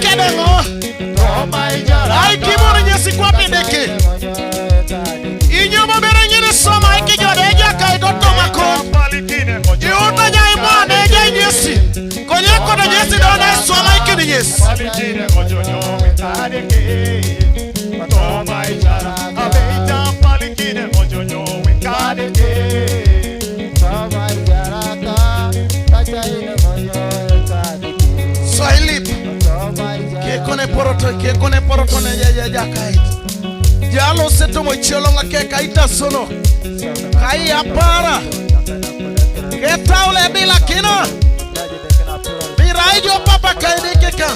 kedengo. Ai kimoro nyesi kwa pindeke. Inyomo berengine soma iki jode jaka idoto mako. Iuta nyai mwane jai nyesi. Konye kodo nyesi dona soma iki ni nyesi. Swahili kekone poroto ne jakait. Jalo seto mo chelonga ke kaita sono. Kai apara. Ke taule bila kina. Biraijo papa kaideke ka.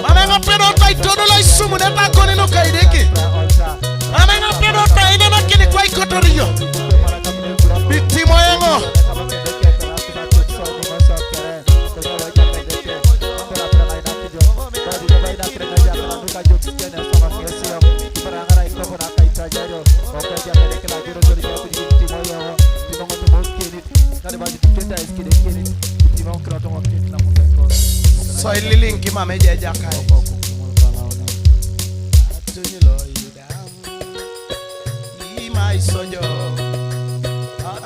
Mananga pero tai todo la isumu ne ta kone no kaideke. Mananga pero tai ne makini kwa ikotoriyo. Bitimo yengo. So ililinki mame jeja kai. Atunyulo yuda. Imai sojo.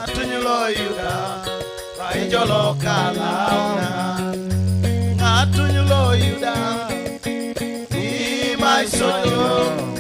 Atunyulo yuda. Raijolo kalauna. Atunyulo yuda. Imai sojo.